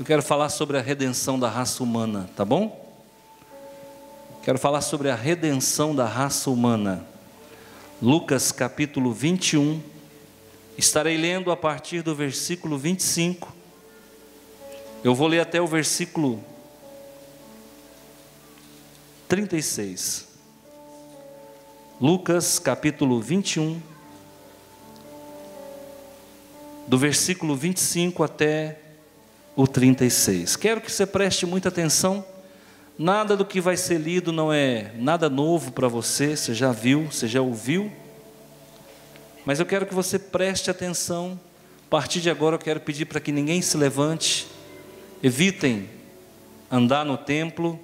quero falar sobre a redenção da raça humana, tá bom? Quero falar sobre a redenção da raça humana. Lucas capítulo 21, estarei lendo a partir do versículo 25. Eu vou ler até o versículo 36. Lucas capítulo 21, do versículo 25 até o 36. Quero que você preste muita atenção. Nada do que vai ser lido não é nada novo para você, você já viu, você já ouviu. Mas eu quero que você preste atenção. A partir de agora eu quero pedir para que ninguém se levante. Evitem andar no templo.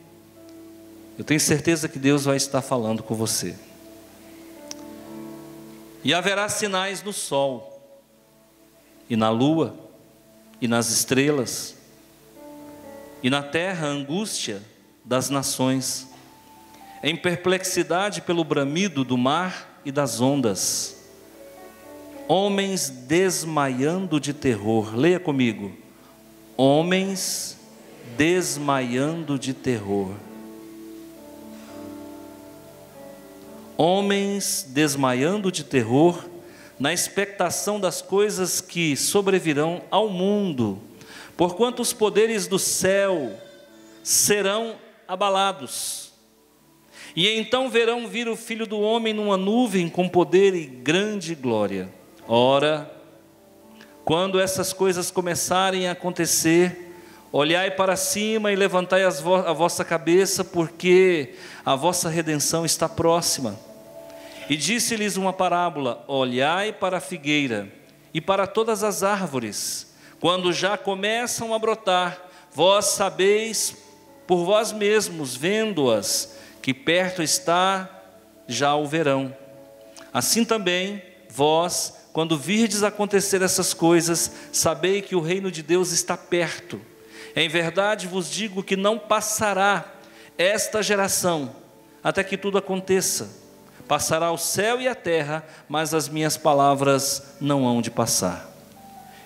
Eu tenho certeza que Deus vai estar falando com você. E haverá sinais no sol, e na lua, e nas estrelas, e na terra angústia das nações, em perplexidade pelo bramido do mar e das ondas, homens desmaiando de terror. Leia comigo: homens desmaiando de terror. Homens desmaiando de terror, na expectação das coisas que sobrevirão ao mundo, porquanto os poderes do céu serão abalados. E então verão vir o Filho do Homem numa nuvem com poder e grande glória. Ora, quando essas coisas começarem a acontecer, olhai para cima e levantai a vossa cabeça, porque a vossa redenção está próxima. E disse-lhes uma parábola: olhai para a figueira e para todas as árvores, quando já começam a brotar, vós sabeis por vós mesmos, vendo-as, que perto está já o verão. Assim também, vós, quando virdes acontecer essas coisas, sabei que o reino de Deus está perto. Em verdade vos digo que não passará esta geração, até que tudo aconteça. Passará o céu e a terra, mas as minhas palavras não hão de passar.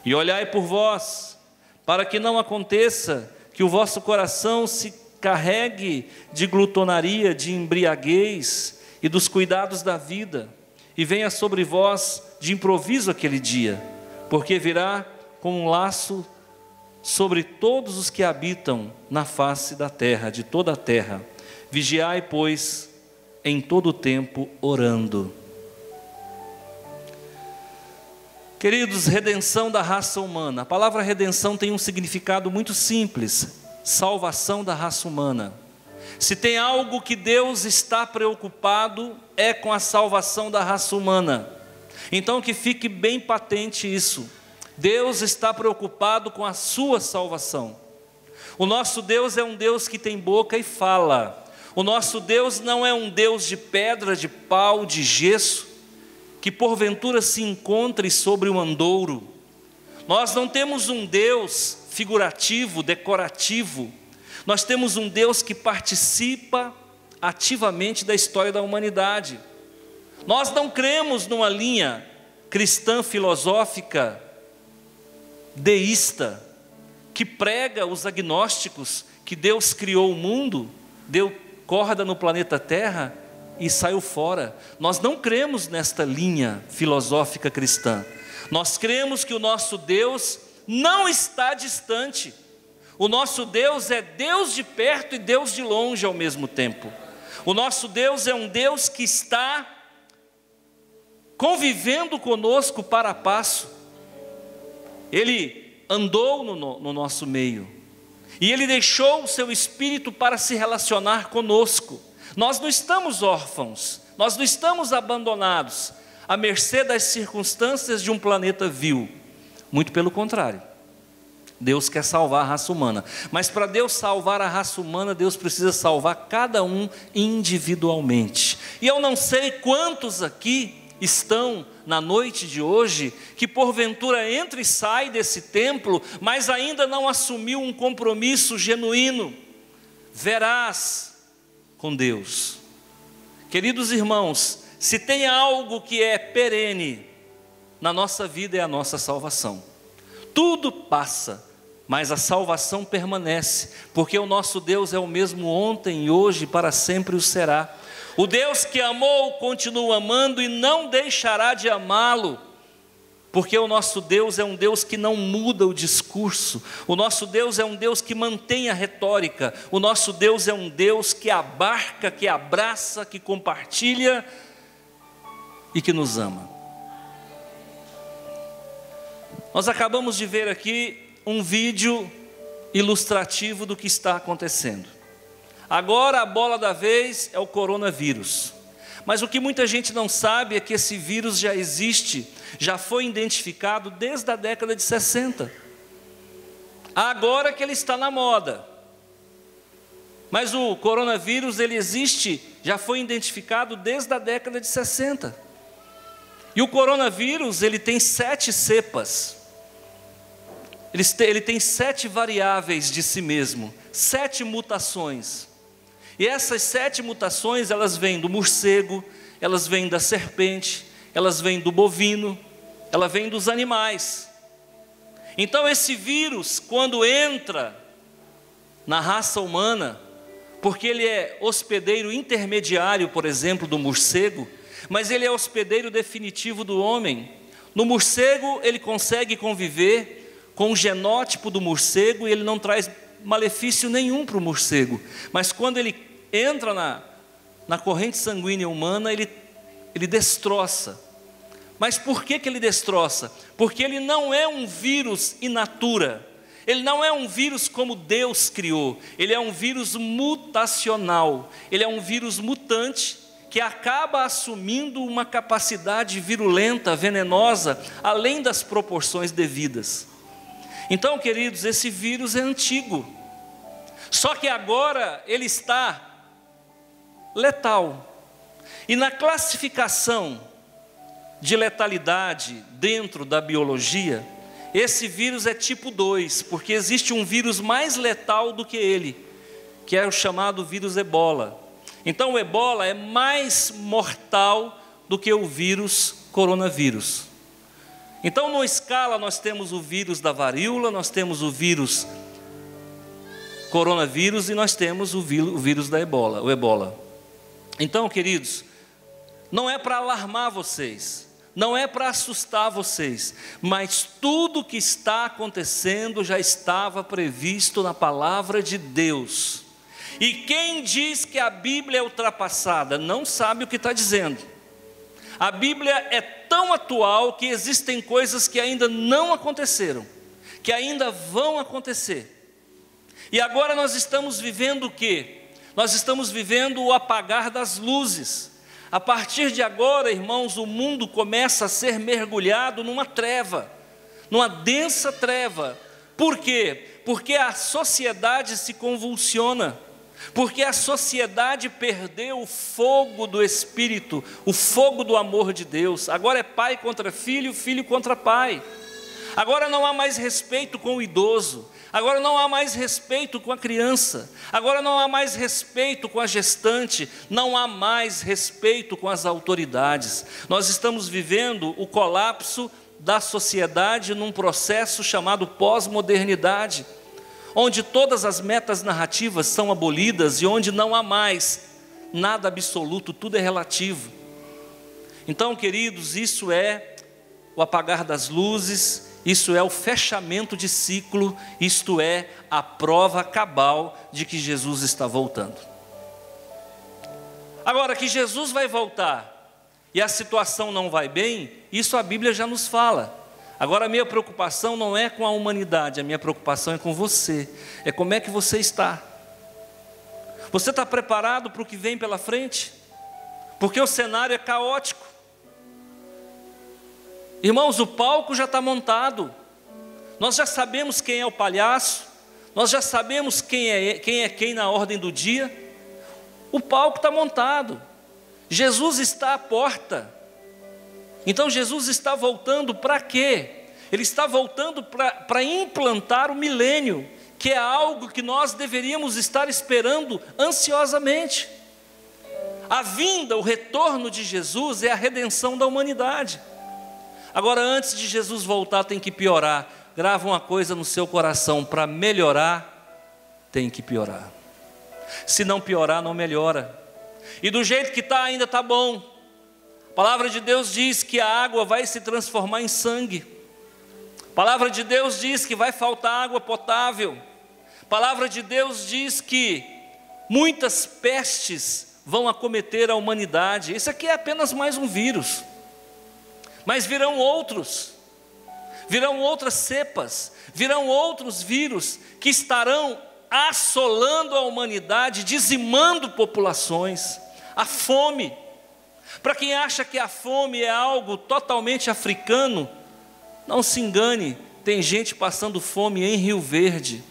E olhai por vós, para que não aconteça que o vosso coração se carregue de glutonaria, de embriaguez e dos cuidados da vida, e venha sobre vós de improviso aquele dia, porque virá como um laço sobre todos os que habitam na face da terra, de toda a terra. Vigiai, pois, em todo o tempo, orando. Queridos, redenção da raça humana. A palavra redenção tem um significado muito simples: salvação da raça humana. Se tem algo que Deus está preocupado, é com a salvação da raça humana. Então que fique bem patente isso. Deus está preocupado com a sua salvação. O nosso Deus é um Deus que tem boca e fala. O nosso Deus não é um Deus de pedra, de pau, de gesso, que porventura se encontre sobre um andouro. Nós não temos um Deus figurativo, decorativo. Nós temos um Deus que participa ativamente da história da humanidade. Nós não cremos numa linha cristã filosófica deísta, que prega os agnósticos que Deus criou o mundo, deu corda no planeta Terra e saiu fora. Nós não cremos nesta linha filosófica cristã. Nós cremos que o nosso Deus não está distante. O nosso Deus é Deus de perto e Deus de longe ao mesmo tempo. O nosso Deus é um Deus que está convivendo conosco para a passo. Ele andou no nosso meio. E Ele deixou o seu Espírito para se relacionar conosco. Nós não estamos órfãos, nós não estamos abandonados, à mercê das circunstâncias de um planeta vil. Muito pelo contrário. Deus quer salvar a raça humana. Mas para Deus salvar a raça humana, Deus precisa salvar cada um individualmente. E eu não sei quantos aqui estão na noite de hoje, que porventura entra e sai desse templo, mas ainda não assumiu um compromisso genuíno, veraz com Deus. Queridos irmãos, se tem algo que é perene na nossa vida, é a nossa salvação. Tudo passa, mas a salvação permanece, porque o nosso Deus é o mesmo ontem, hoje e para sempre o será. O Deus que amou continua amando e não deixará de amá-lo, porque o nosso Deus é um Deus que não muda o discurso, o nosso Deus é um Deus que mantém a retórica, o nosso Deus é um Deus que abarca, que abraça, que compartilha e que nos ama. Nós acabamos de ver aqui um vídeo ilustrativo do que está acontecendo. Agora a bola da vez é o coronavírus. Mas o que muita gente não sabe é que esse vírus já existe, já foi identificado desde a década de 60. Agora que ele está na moda. Mas o coronavírus, ele existe, já foi identificado desde a década de 60. E o coronavírus, ele tem 7 cepas. Ele tem 7 variáveis de si mesmo, 7 mutações. E essas 7 mutações, elas vêm do morcego, elas vêm da serpente, elas vêm do bovino, ela vem dos animais. Então esse vírus, quando entra na raça humana, porque ele é hospedeiro intermediário, por exemplo, do morcego, mas ele é hospedeiro definitivo do homem. No morcego ele consegue conviver com o genótipo do morcego e ele não traz malefício nenhum para o morcego. Mas quando ele entra na corrente sanguínea humana, ele destroça. Mas por que ele destroça? Porque ele não é um vírus in natura. Ele não é um vírus como Deus criou. Ele é um vírus mutacional. Ele é um vírus mutante que acaba assumindo uma capacidade virulenta, venenosa, além das proporções devidas. Então, queridos, esse vírus é antigo. Só que agora ele está letal. E na classificação de letalidade dentro da biologia, esse vírus é tipo 2, porque existe um vírus mais letal do que ele, que é o chamado vírus ebola. Então o ebola é mais mortal do que o vírus coronavírus. Então numa escala nós temos o vírus da varíola, nós temos o vírus coronavírus e nós temos o vírus da ebola, o ebola. Então, queridos, não é para alarmar vocês, não é para assustar vocês, mas tudo que está acontecendo já estava previsto na palavra de Deus. E quem diz que a Bíblia é ultrapassada não sabe o que está dizendo. A Bíblia é tão atual que existem coisas que ainda não aconteceram, que ainda vão acontecer. E agora nós estamos vivendo o quê? Nós estamos vivendo o apagar das luzes. A partir de agora, irmãos, o mundo começa a ser mergulhado numa treva, numa densa treva. Por quê? Porque a sociedade se convulsiona, porque a sociedade perdeu o fogo do Espírito, o fogo do amor de Deus. Agora é pai contra filho, filho contra pai. Agora não há mais respeito com o idoso. Agora não há mais respeito com a criança. Agora não há mais respeito com a gestante. Não há mais respeito com as autoridades. Nós estamos vivendo o colapso da sociedade num processo chamado pós-modernidade, onde todas as metas narrativas são abolidas e onde não há mais nada absoluto, tudo é relativo. Então, queridos, isso é o apagar das luzes, isso é o fechamento de ciclo, isto é a prova cabal de que Jesus está voltando. Agora, que Jesus vai voltar e a situação não vai bem, isso a Bíblia já nos fala. Agora a minha preocupação não é com a humanidade, a minha preocupação é com você, é como é que você está. Você está preparado para o que vem pela frente? Porque o cenário é caótico. Irmãos, o palco já está montado, nós já sabemos quem é o palhaço, nós já sabemos quem é quem na ordem do dia. O palco está montado, Jesus está à porta. Então Jesus está voltando para quê? Ele está voltando para implantar o milênio, que é algo que nós deveríamos estar esperando ansiosamente. A vinda, o retorno de Jesus é a redenção da humanidade. Agora, antes de Jesus voltar, tem que piorar. grava uma coisa no seu coração: para melhorar, tem que piorar. Se não piorar, não melhora. E do jeito que está, ainda está bom. A palavra de Deus diz que a água vai se transformar em sangue. A palavra de Deus diz que vai faltar água potável. A palavra de Deus diz que muitas pestes vão acometer a humanidade. Isso aqui é apenas mais um vírus. Mas virão outros. Virão outras cepas. Virão outros vírus que estarão assolando a humanidade, dizimando populações. A fome. Para quem acha que a fome é algo totalmente africano, não se engane, tem gente passando fome em Rio Verde,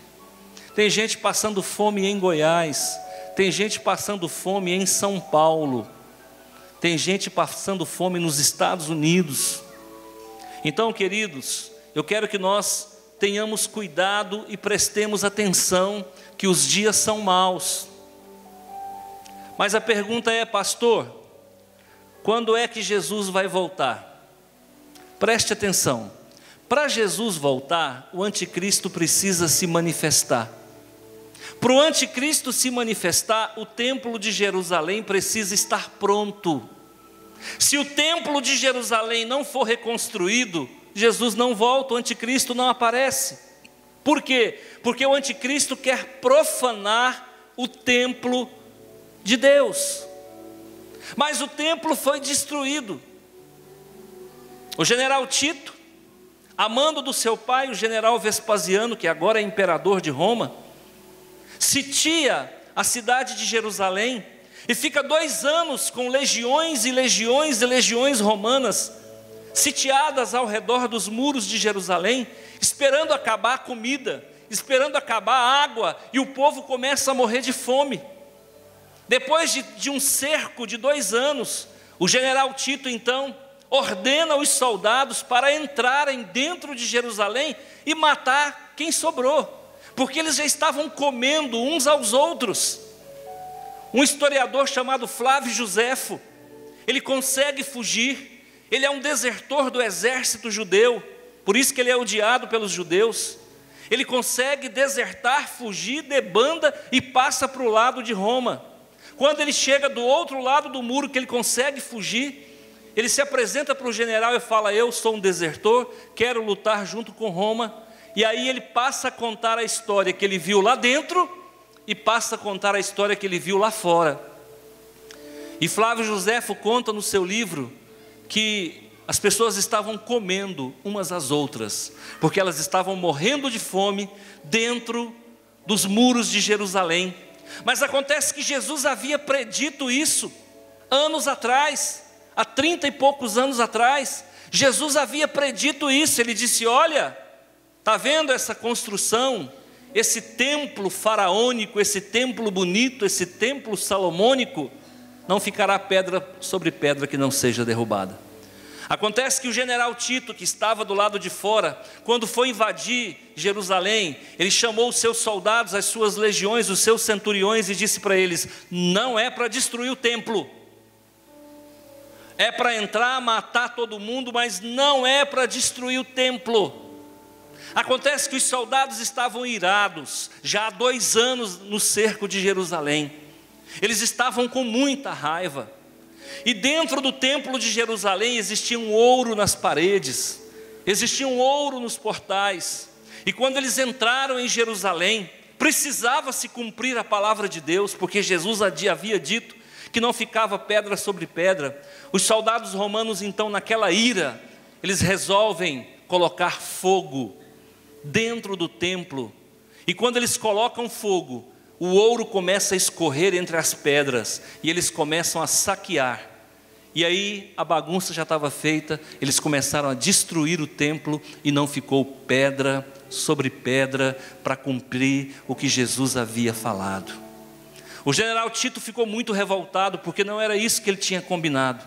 tem gente passando fome em Goiás, tem gente passando fome em São Paulo, tem gente passando fome nos Estados Unidos. Então, queridos, eu quero que nós tenhamos cuidado e prestemos atenção, que os dias são maus. Mas a pergunta é: pastor, quando é que Jesus vai voltar? Preste atenção. Para Jesus voltar, o anticristo precisa se manifestar. Para o anticristo se manifestar, o templo de Jerusalém precisa estar pronto. Se o templo de Jerusalém não for reconstruído, Jesus não volta, o anticristo não aparece. Por quê? Porque o anticristo quer profanar o templo de Deus. Mas o templo foi destruído. O general Tito, a mando do seu pai, o general Vespasiano, que agora é imperador de Roma, sitia a cidade de Jerusalém e fica 2 anos com legiões e legiões e legiões romanas sitiadas ao redor dos muros de Jerusalém, esperando acabar a comida, esperando acabar a água, e o povo começa a morrer de fome. Depois de um cerco de 2 anos, o general Tito então ordena os soldados para entrarem dentro de Jerusalém e matar quem sobrou, porque eles já estavam comendo uns aos outros. Um historiador chamado Flávio Josefo, ele consegue fugir. Ele é um desertor do exército judeu, por isso que ele é odiado pelos judeus. Ele consegue desertar, fugir, debanda e passa para o lado de Roma. Quando ele chega do outro lado do muro, que ele consegue fugir, ele se apresenta para o general e fala: eu sou um desertor, quero lutar junto com Roma. E aí ele passa a contar a história que ele viu lá dentro e passa a contar a história que ele viu lá fora. E Flávio Josefo conta no seu livro que as pessoas estavam comendo umas às outras, porque elas estavam morrendo de fome dentro dos muros de Jerusalém. Mas acontece que Jesus havia predito isso anos atrás, há 30 e poucos anos atrás. Jesus havia predito isso. Ele disse: olha, está vendo essa construção, esse templo faraônico, esse templo bonito, esse templo salomônico? Não ficará pedra sobre pedra que não seja derrubada. Acontece que o general Tito, que estava do lado de fora, quando foi invadir Jerusalém, ele chamou os seus soldados, as suas legiões, os seus centuriões, e disse para eles: não é para destruir o templo, é para entrar, matar todo mundo, mas não é para destruir o templo. Acontece que os soldados estavam irados, já há 2 anos no cerco de Jerusalém. Eles estavam com muita raiva. E dentro do templo de Jerusalém existia um ouro nas paredes, existia um ouro nos portais. E quando eles entraram em Jerusalém, precisava se cumprir a palavra de Deus, porque Jesus havia dito que não ficava pedra sobre pedra. Os soldados romanos então, naquela ira, eles resolvem colocar fogo dentro do templo. E quando eles colocam fogo, o ouro começa a escorrer entre as pedras, e eles começam a saquear. E aí a bagunça já estava feita, eles começaram a destruir o templo, e não ficou pedra sobre pedra para cumprir o que Jesus havia falado. O general Tito ficou muito revoltado, porque não era isso que ele tinha combinado.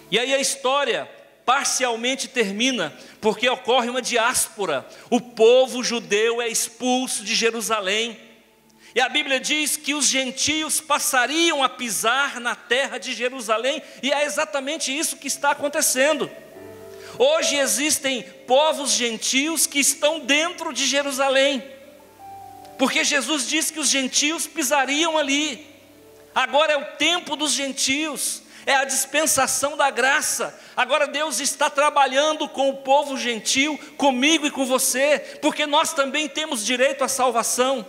E aí a história parcialmente termina, porque ocorre uma diáspora. O povo judeu é expulso de Jerusalém. E a Bíblia diz que os gentios passariam a pisar na terra de Jerusalém, e é exatamente isso que está acontecendo. Hoje existem povos gentios que estão dentro de Jerusalém, porque Jesus disse que os gentios pisariam ali. Agora é o tempo dos gentios, é a dispensação da graça. Agora Deus está trabalhando com o povo gentil, comigo e com você, porque nós também temos direito à salvação.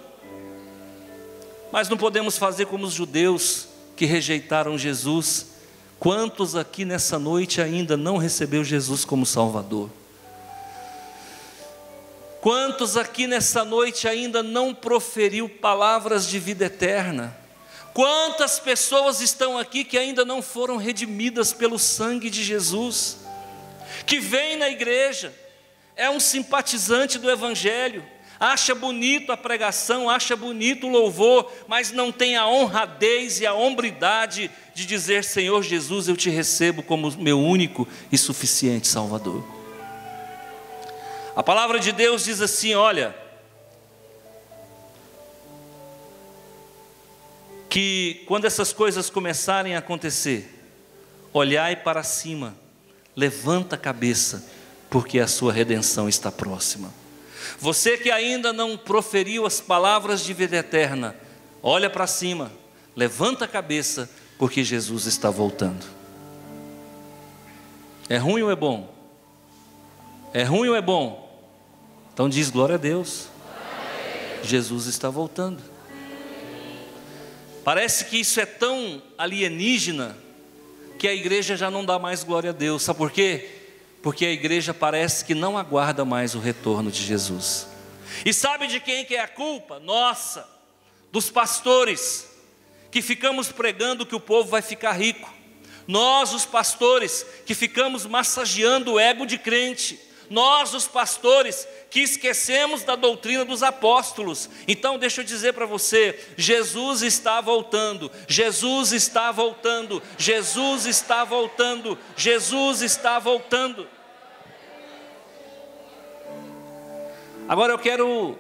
Mas não podemos fazer como os judeus que rejeitaram Jesus. Quantos aqui nessa noite ainda não recebeu Jesus como Salvador? Quantos aqui nessa noite ainda não proferiu palavras de vida eterna? Quantas pessoas estão aqui que ainda não foram redimidas pelo sangue de Jesus? Que vem na igreja, é um simpatizante do Evangelho, acha bonito a pregação, acha bonito o louvor, mas não tem a honradez e a hombridade de dizer: Senhor Jesus, eu te recebo como meu único e suficiente Salvador. A palavra de Deus diz assim, olha, que quando essas coisas começarem a acontecer, olhai para cima, levanta a cabeça, porque a sua redenção está próxima. Você que ainda não proferiu as palavras de vida eterna, olha para cima, levanta a cabeça, porque Jesus está voltando. É ruim ou é bom? É ruim ou é bom? Então diz glória a Deus. Jesus está voltando. Parece que isso é tão alienígena que a igreja já não dá mais glória a Deus. Sabe por quê? Porque a igreja parece que não aguarda mais o retorno de Jesus. E sabe de quem que é a culpa? Nossa, dos pastores, que ficamos pregando que o povo vai ficar rico. Nós, os pastores, que ficamos massageando o ego de crente. Nós, os pastores, que esquecemos da doutrina dos apóstolos. Então deixa eu dizer para você, Jesus está voltando, Jesus está voltando, Jesus está voltando, Jesus está voltando. Agora eu quero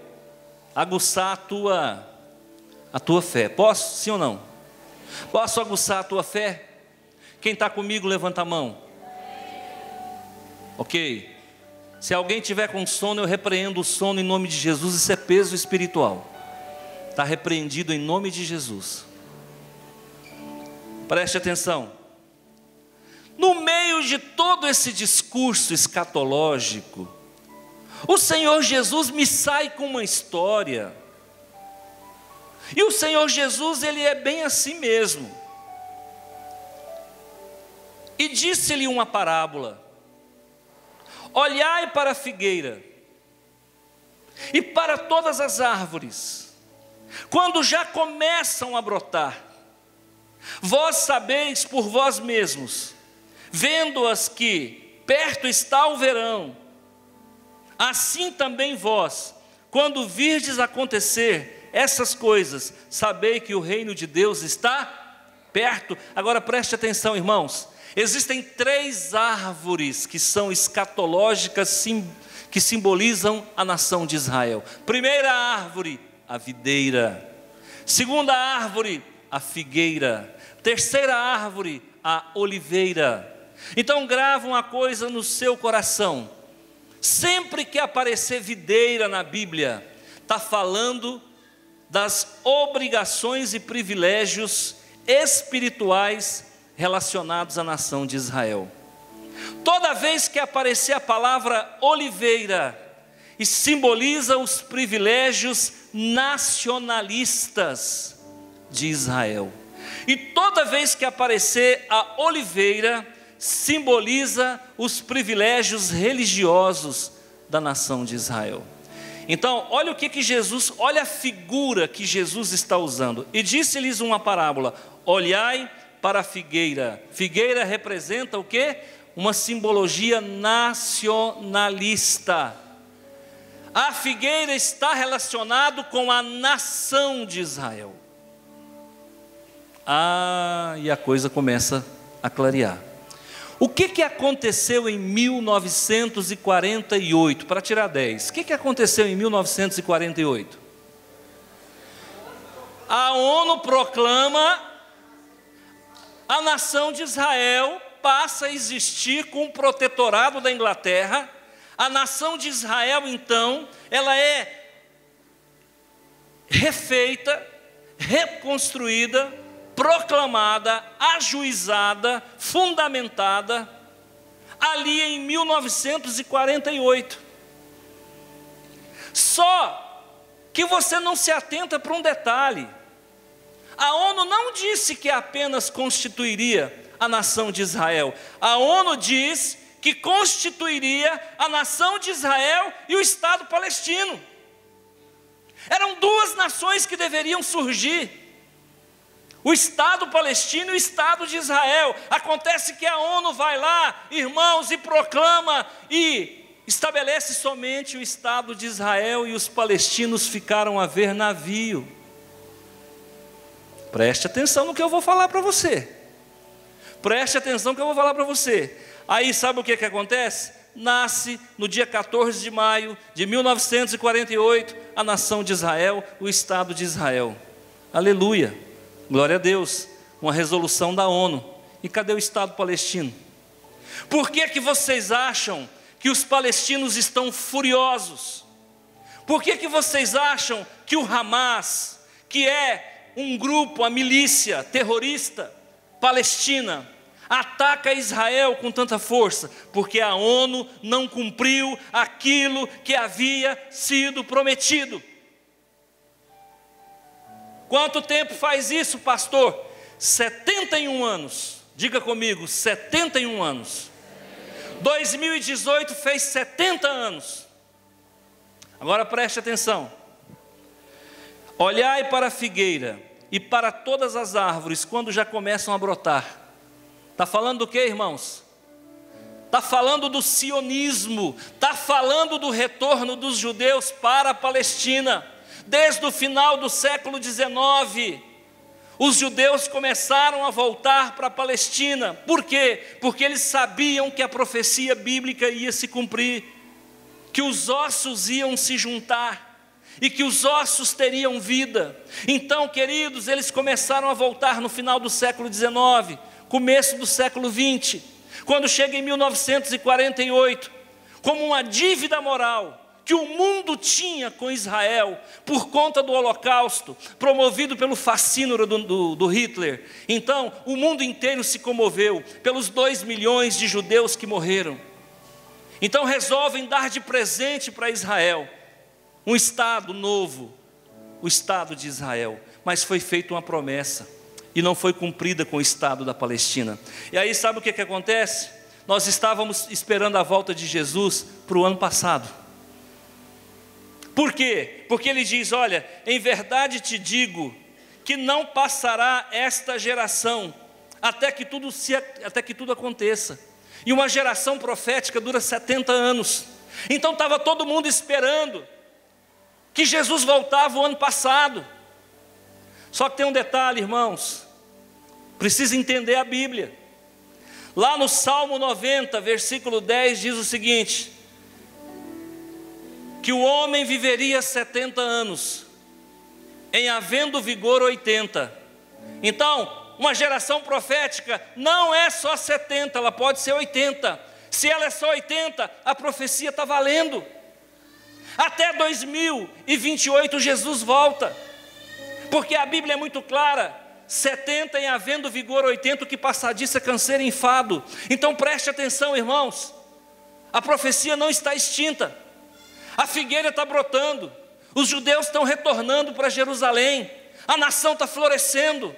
aguçar a tua fé. Posso? Sim ou não? Posso aguçar a tua fé? Quem está comigo, levanta a mão. Ok. Se alguém tiver com sono, eu repreendo o sono em nome de Jesus. Isso é peso espiritual. Está repreendido em nome de Jesus. Preste atenção. No meio de todo esse discurso escatológico, o Senhor Jesus me sai com uma história. E o Senhor Jesus, Ele é bem assim mesmo. E disse-lhe uma parábola: olhai para a figueira e para todas as árvores, quando já começam a brotar, vós sabeis por vós mesmos, vendo-as que perto está o verão, assim também vós, quando virdes acontecer essas coisas, sabei que o reino de Deus está perto. Agora preste atenção, irmãos. Existem 3 árvores que são escatológicas, que simbolizam a nação de Israel. Primeira árvore, a videira. Segunda árvore, a figueira. Terceira árvore, a oliveira. Então grava uma coisa no seu coração. Sempre que aparecer videira na Bíblia, está falando das obrigações e privilégios espirituais relacionados à nação de Israel. Toda vez que aparecer a palavra oliveira, e simboliza os privilégios nacionalistas de Israel. E toda vez que aparecer a oliveira, simboliza os privilégios religiosos da nação de Israel. Então, olha o que Jesus, olha a figura que Jesus está usando. E disse-lhes uma parábola: olhai para a figueira. Figueira representa o quê? Uma simbologia nacionalista. A figueira está relacionado com a nação de Israel. E a coisa começa a clarear. O que aconteceu em 1948? Para tirar 10. O que aconteceu em 1948? A ONU proclama a nação de Israel passa a existir com o protetorado da Inglaterra. A nação de Israel, então, ela é refeita, reconstruída, proclamada, ajuizada, fundamentada, ali em 1948. Só que você não se atenta para um detalhe. A ONU não disse que apenas constituiria a nação de Israel. A ONU diz que constituiria a nação de Israel e o Estado palestino. Eram duas nações que deveriam surgir: o Estado palestino e o Estado de Israel. Acontece que a ONU vai lá, irmãos, e proclama e estabelece somente o Estado de Israel, e os palestinos ficaram a ver navio. Preste atenção no que eu vou falar para você. Preste atenção no que eu vou falar para você. Aí sabe o que acontece? Nasce no dia 14 de maio de 1948 a nação de Israel, o Estado de Israel. Aleluia, glória a Deus, uma resolução da ONU. E cadê o Estado palestino? Por que vocês acham que os palestinos estão furiosos? Por que vocês acham que o Hamas, que é um grupo, a milícia terrorista palestina, ataca Israel com tanta força? Porque a ONU não cumpriu aquilo que havia sido prometido. Quanto tempo faz isso, pastor? 71 anos. Diga comigo, 71 anos. 2018 fez 70 anos. Agora preste atenção. Olhai para a figueira e para todas as árvores quando já começam a brotar. Está falando do que, irmãos? Está falando do sionismo, está falando do retorno dos judeus para a Palestina. Desde o final do século XIX, os judeus começaram a voltar para a Palestina. Por quê? Porque eles sabiam que a profecia bíblica ia se cumprir, que os ossos iam se juntar e que os ossos teriam vida. Então, queridos, eles começaram a voltar no final do século XIX, começo do século XX, quando chega em 1948, como uma dívida moral que o mundo tinha com Israel, por conta do Holocausto, promovido pelo fascínio do Hitler. Então, o mundo inteiro se comoveu pelos 2 milhões de judeus que morreram. Então, resolvem dar de presente para Israel um Estado novo, o Estado de Israel. Mas foi feita uma promessa, e não foi cumprida com o Estado da Palestina. E aí sabe o que acontece? Nós estávamos esperando a volta de Jesus para o ano passado. Por quê? Porque ele diz, olha, em verdade te digo, que não passará esta geração, até que tudo aconteça. E uma geração profética dura 70 anos. Então estava todo mundo esperando que Jesus voltava o ano passado. Só que tem um detalhe, irmãos, precisa entender a Bíblia. Lá no Salmo 90, versículo 10, diz o seguinte: que o homem viveria 70 anos, em havendo vigor 80. Então, uma geração profética não é só 70, ela pode ser 80. Se ela é só 80, a profecia está valendo. Até 2028 Jesus volta, porque a Bíblia é muito clara: 70 em havendo vigor 80, o que passar disso é canseiro e enfado. Então preste atenção, irmãos, a profecia não está extinta, a figueira está brotando, os judeus estão retornando para Jerusalém, a nação está florescendo,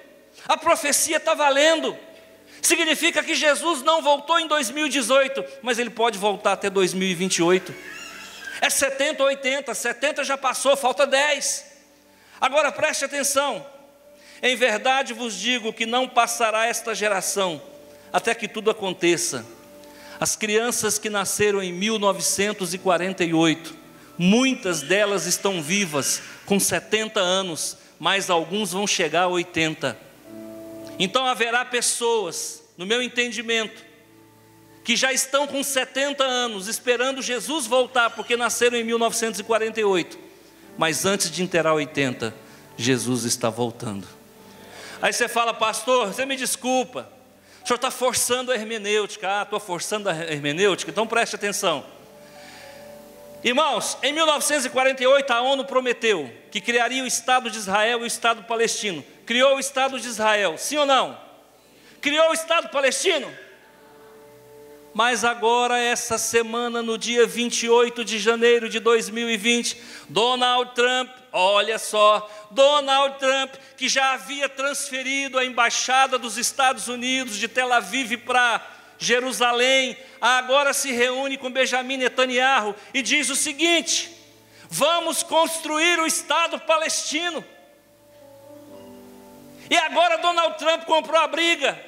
a profecia está valendo. Significa que Jesus não voltou em 2018, mas Ele pode voltar até 2028. É 70 ou 80, 70 já passou, falta 10. Agora preste atenção: em verdade vos digo que não passará esta geração, até que tudo aconteça. As crianças que nasceram em 1948, muitas delas estão vivas, com 70 anos, mas alguns vão chegar a 80. Então haverá pessoas, no meu entendimento, que já estão com 70 anos, esperando Jesus voltar, porque nasceram em 1948, mas antes de inteirar 80, Jesus está voltando. Aí você fala: pastor, você me desculpa, O senhor está forçando a hermenêutica. Estou forçando a hermenêutica, então preste atenção. Irmãos, em 1948 a ONU prometeu que criaria o Estado de Israel e o Estado palestino. Criou o Estado de Israel, sim ou não? Criou o Estado palestino? Mas agora, essa semana, no dia 28 de janeiro de 2020, Donald Trump, olha só, Donald Trump, que já havia transferido a embaixada dos Estados Unidos de Tel Aviv para Jerusalém, agora se reúne com Benjamin Netanyahu e diz o seguinte: vamos construir o Estado palestino. E agora Donald Trump comprou a briga.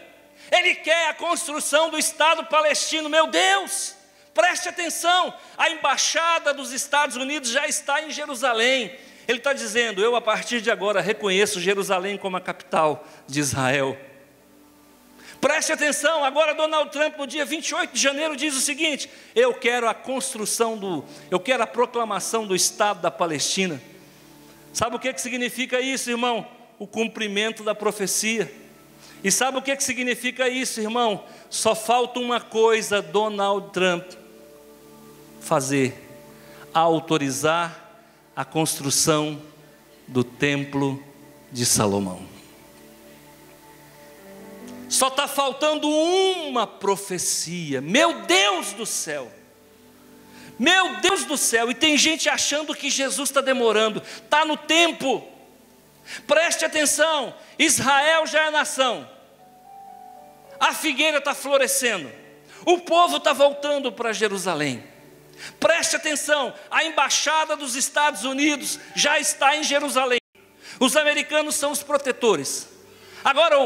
Ele quer a construção do Estado palestino. Meu Deus, preste atenção, a embaixada dos Estados Unidos já está em Jerusalém. Ele está dizendo: eu a partir de agora reconheço Jerusalém como a capital de Israel. Preste atenção, agora Donald Trump no dia 28 de janeiro diz o seguinte: eu quero a proclamação do Estado da Palestina. Sabe o que significa isso, irmão? O cumprimento da profecia. E sabe o que significa isso, irmão? Só falta uma coisa Donald Trump fazer: autorizar a construção do Templo de Salomão. Só está faltando uma profecia. Meu Deus do céu! Meu Deus do céu! E tem gente achando que Jesus está demorando. Está no tempo. Preste atenção, Israel já é nação, a figueira está florescendo, o povo está voltando para Jerusalém. Preste atenção, a embaixada dos Estados Unidos já está em Jerusalém. Os americanos são os protetores. Agora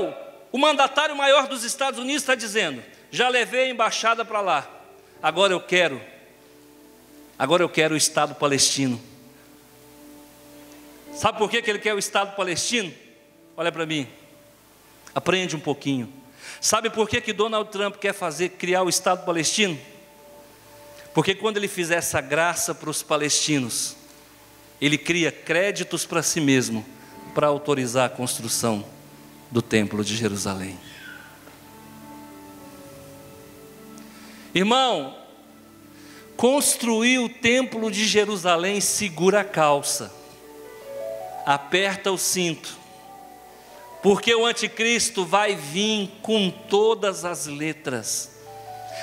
o mandatário maior dos Estados Unidos está dizendo: já levei a embaixada para lá, agora eu quero o Estado palestino. Sabe por que ele quer o Estado palestino? Olha para mim, aprende um pouquinho. Sabe por que Donald Trump quer criar o Estado palestino? Porque quando ele fizer essa graça para os palestinos, ele cria créditos para si mesmo, para autorizar a construção do Templo de Jerusalém. Irmão, construir o Templo de Jerusalém segura a calça. Aperta o cinto, porque o anticristo vai vir com todas as letras,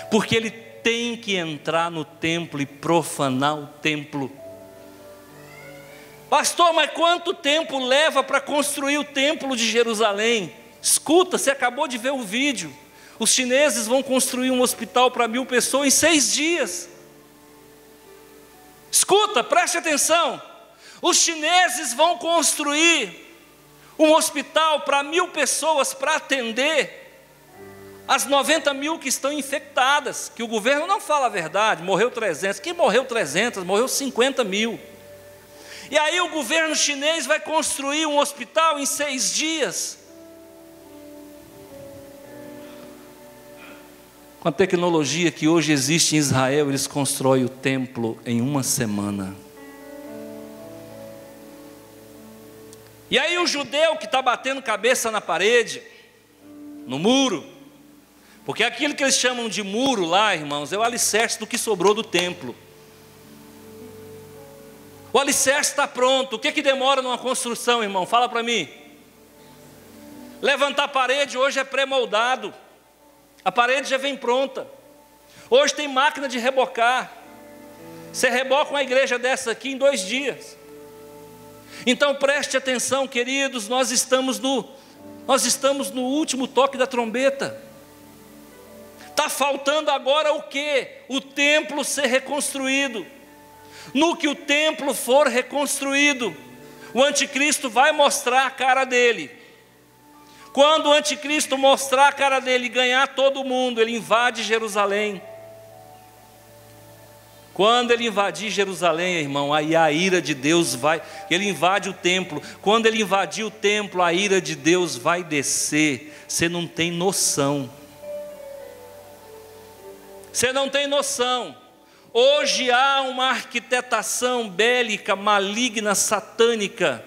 porque ele tem que entrar no templo e profanar o templo. Pastor, mas quanto tempo leva para construir o Templo de Jerusalém? Escuta, você acabou de ver o vídeo. Os chineses vão construir um hospital para 1000 pessoas em 6 dias. Escuta, preste atenção. Os chineses vão construir um hospital para 1000 pessoas para atender as 90 mil que estão infectadas, que o governo não fala a verdade. Morreu 300, que morreu 300, morreu 50 mil. E aí o governo chinês vai construir um hospital em 6 dias. Com a tecnologia que hoje existe em Israel, eles constroem o templo em 1 semana. E aí o judeu que está batendo cabeça na parede, no muro, porque aquilo que eles chamam de muro lá, irmãos, é o alicerce do que sobrou do templo. O alicerce está pronto. O que demora numa construção, irmão? Fala para mim. Levantar a parede hoje é pré-moldado. A parede já vem pronta. Hoje tem máquina de rebocar. Você reboca uma igreja dessa aqui em 2 dias. Então preste atenção, queridos, nós estamos no último toque da trombeta. Está faltando agora o quê? O templo ser reconstruído. No que o templo for reconstruído, o anticristo vai mostrar a cara dele. Quando o anticristo mostrar a cara dele e ganhar todo mundo, ele invade Jerusalém. Quando ele invadir Jerusalém, irmão, aí a ira de Deus vai, ele invade o templo. Quando ele invadir o templo, a ira de Deus vai descer. Você não tem noção. Você não tem noção. Hoje há uma arquitetação bélica, maligna, satânica,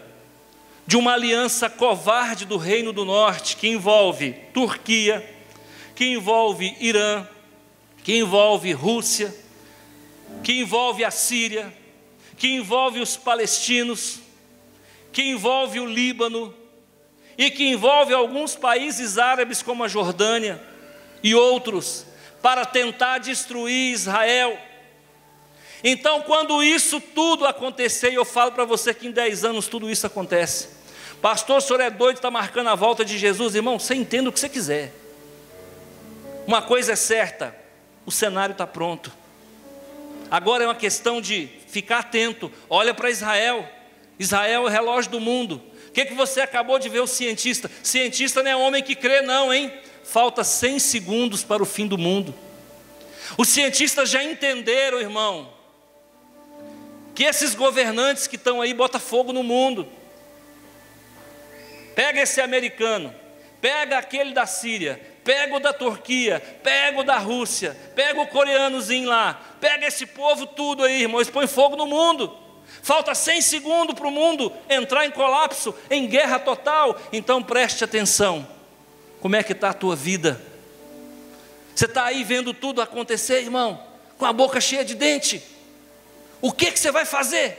de uma aliança covarde do Reino do Norte, que envolve Turquia, que envolve Irã, que envolve Rússia, que envolve a Síria, que envolve os palestinos, que envolve o Líbano e que envolve alguns países árabes como a Jordânia e outros, para tentar destruir Israel. Então, quando isso tudo acontecer, eu falo para você que em 10 anos tudo isso acontece. Pastor, o senhor é doido, está marcando a volta de Jesus. Irmão, você entenda o que você quiser. Uma coisa é certa, o cenário está pronto. Agora é uma questão de ficar atento. Olha para Israel. Israel é o relógio do mundo. O que você acabou de ver o cientista? Cientista não é homem que crê não, hein? Falta 100 segundos para o fim do mundo. Os cientistas já entenderam, irmão, que esses governantes que estão aí botam fogo no mundo. Pega esse americano, pega aquele da Síria, pega o da Turquia, pega o da Rússia, pega o coreanozinho lá, pega esse povo tudo aí, irmão, eles põem fogo no mundo. Falta 100 segundos para o mundo entrar em colapso, em guerra total. Então preste atenção. Como é que está a tua vida? Você está aí vendo tudo acontecer, irmão, com a boca cheia de dente. O que você vai fazer?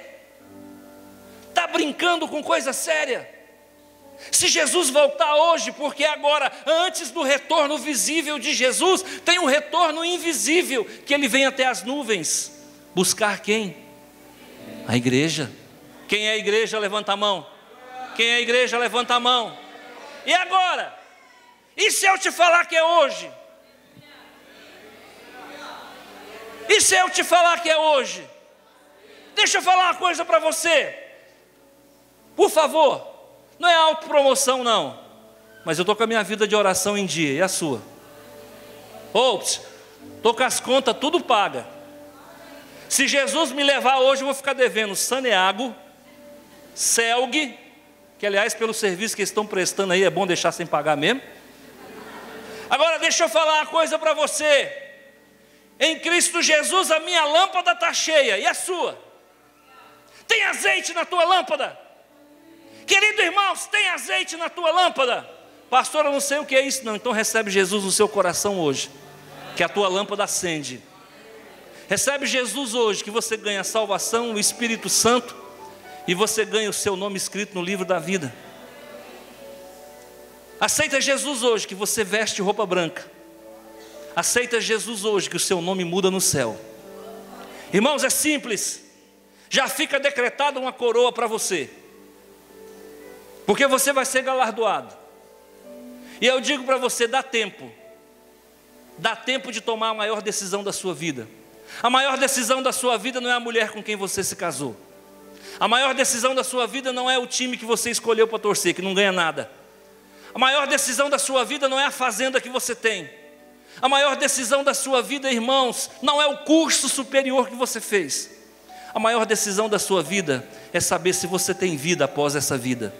Está brincando com coisa séria? Se Jesus voltar hoje, porque agora, antes do retorno visível de Jesus, tem um retorno invisível, que Ele vem até as nuvens, buscar quem? A igreja. Quem é a igreja? Levanta a mão. Quem é a igreja? Levanta a mão. E agora? E se eu te falar que é hoje? E se eu te falar que é hoje? Deixa eu falar uma coisa para você. Por favor, não é autopromoção não, mas eu estou com a minha vida de oração em dia, e a sua? Ops, estou com as contas tudo paga. Se Jesus me levar hoje, eu vou ficar devendo Saneago, Celg, que aliás pelo serviço que eles estão prestando aí, é bom deixar sem pagar mesmo. Agora deixa eu falar uma coisa para você. Em Cristo Jesus a minha lâmpada está cheia, e a sua? Tem azeite na tua lâmpada? Querido irmão, tem azeite na tua lâmpada? Pastor, eu não sei o que é isso não. Então recebe Jesus no seu coração hoje, que a tua lâmpada acende. Recebe Jesus hoje, que você ganha a salvação, o Espírito Santo, e você ganha o seu nome escrito no livro da vida. Aceita Jesus hoje, que você veste roupa branca. Aceita Jesus hoje, que o seu nome muda no céu. Irmãos, é simples. Já fica decretada uma coroa para você, porque você vai ser galardoado. E eu digo para você, dá tempo de tomar a maior decisão da sua vida. A maior decisão da sua vida não é a mulher com quem você se casou. A maior decisão da sua vida não é o time que você escolheu para torcer, que não ganha nada. A maior decisão da sua vida não é a fazenda que você tem. A maior decisão da sua vida, irmãos, não é o curso superior que você fez. A maior decisão da sua vida é saber se você tem vida após essa vida.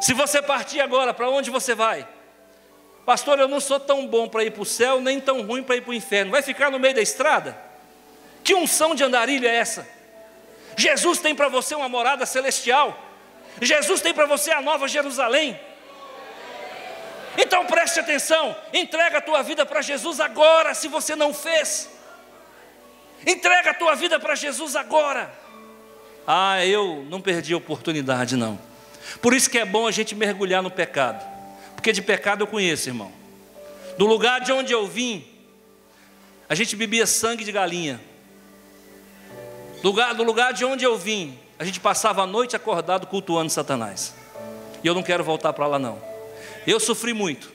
Se você partir agora, para onde você vai? Pastor, eu não sou tão bom para ir para o céu, nem tão ruim para ir para o inferno. Vai ficar no meio da estrada? Que unção de andarilho é essa? Jesus tem para você uma morada celestial. Jesus tem para você a nova Jerusalém. Então preste atenção, entrega a tua vida para Jesus agora, se você não fez. Entrega a tua vida para Jesus agora. Ah, eu não perdi a oportunidade não. Por isso que é bom a gente mergulhar no pecado, porque de pecado eu conheço, irmão. Do lugar de onde eu vim, a gente bebia sangue de galinha. Do lugar de onde eu vim, a gente passava a noite acordado cultuando Satanás. E eu não quero voltar para lá não. Eu sofri muito.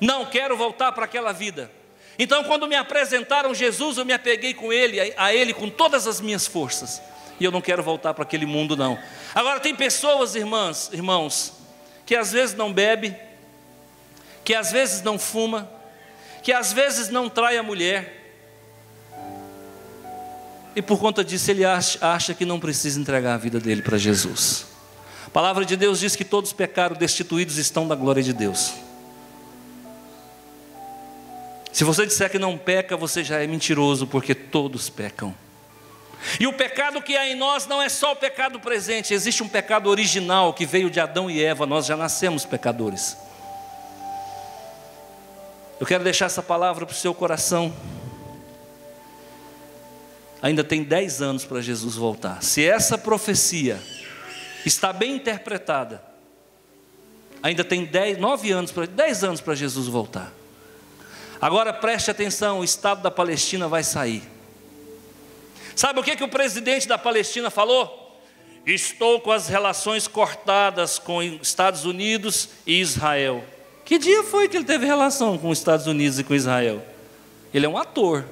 Não quero voltar para aquela vida. Então quando me apresentaram Jesus, eu me apeguei com ele, a ele com todas as minhas forças. E eu não quero voltar para aquele mundo não. Agora tem pessoas, irmãos, que às vezes não bebe, que às vezes não fuma, que às vezes não trai a mulher. E por conta disso ele acha que não precisa entregar a vida dele para Jesus. A palavra de Deus diz que todos pecaram, destituídos estão da glória de Deus. Se você disser que não peca, você já é mentiroso, porque todos pecam. E o pecado que há em nós não é só o pecado presente, existe um pecado original que veio de Adão e Eva, nós já nascemos pecadores. Eu quero deixar essa palavra para o seu coração. Ainda tem 10 anos para Jesus voltar. Se essa profecia está bem interpretada, ainda tem 10 anos para Jesus voltar. Agora preste atenção, o Estado da Palestina vai sair. Sabe o que o presidente da Palestina falou? Estou com as relações cortadas com os Estados Unidos e Israel. Que dia foi que ele teve relação com os Estados Unidos e com Israel? Ele é um ator.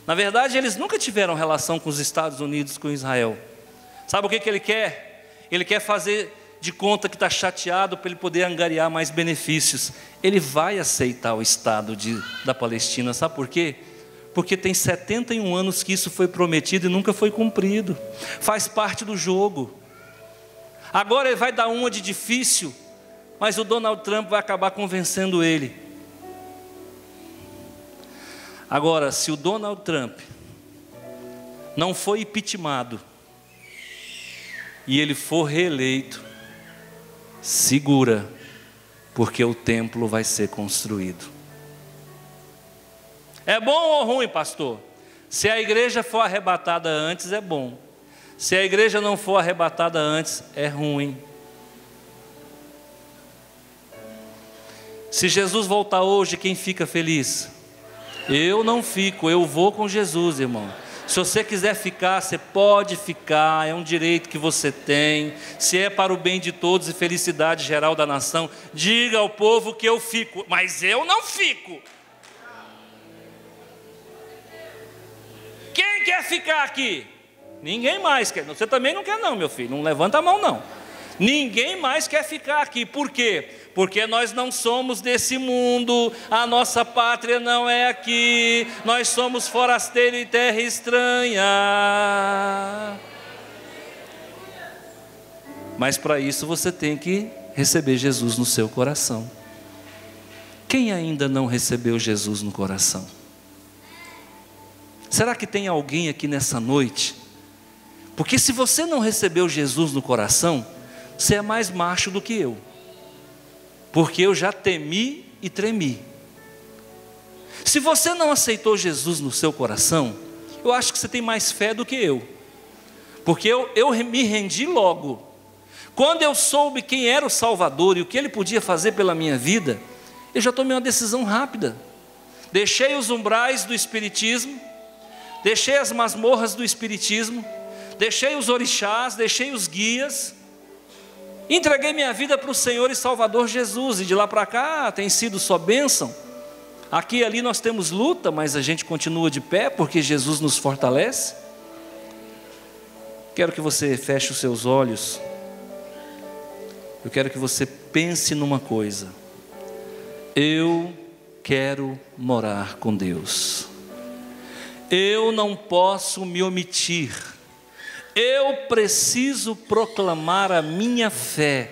Na verdade, eles nunca tiveram relação com os Estados Unidos e com Israel. Sabe o que ele quer? Ele quer fazer de conta que está chateado para ele poder angariar mais benefícios. Ele vai aceitar o Estado da Palestina. Sabe por quê? Porque tem 71 anos que isso foi prometido e nunca foi cumprido. Faz parte do jogo. Agora ele vai dar uma de difícil, mas o Donald Trump vai acabar convencendo ele. Agora, se o Donald Trump não for impeachmentado e ele for reeleito, segura, porque o templo vai ser construído. É bom ou ruim, pastor? Se a igreja for arrebatada antes, é bom. Se a igreja não for arrebatada antes, é ruim. Se Jesus voltar hoje, quem fica feliz? Eu não fico, eu vou com Jesus, irmão. Se você quiser ficar, você pode ficar, é um direito que você tem. Se é para o bem de todos e felicidade geral da nação, diga ao povo que eu fico, mas eu não fico. Quem quer ficar aqui? Ninguém mais quer. Você também não quer não, meu filho, não levanta a mão não. Ninguém mais quer ficar aqui, por quê? Porque nós não somos desse mundo, a nossa pátria não é aqui, nós somos forasteiros em terra estranha. Mas para isso você tem que receber Jesus no seu coração. Quem ainda não recebeu Jesus no coração? Será que tem alguém aqui nessa noite? Porque se você não recebeu Jesus no coração, você é mais macho do que eu. Porque eu já temi e tremi. Se você não aceitou Jesus no seu coração, eu acho que você tem mais fé do que eu. Porque eu me rendi logo. Quando eu soube quem era o Salvador e o que Ele podia fazer pela minha vida, eu já tomei uma decisão rápida. Deixei os umbrais do espiritismo, deixei as masmorras do espiritismo, deixei os orixás, deixei os guias, entreguei minha vida para o Senhor e Salvador Jesus, e de lá para cá tem sido só bênção. Aqui e ali nós temos luta, mas a gente continua de pé, porque Jesus nos fortalece. Quero que você feche os seus olhos. Eu quero que você pense numa coisa. Eu quero morar com Deus. Eu não posso me omitir. Eu preciso proclamar a minha fé.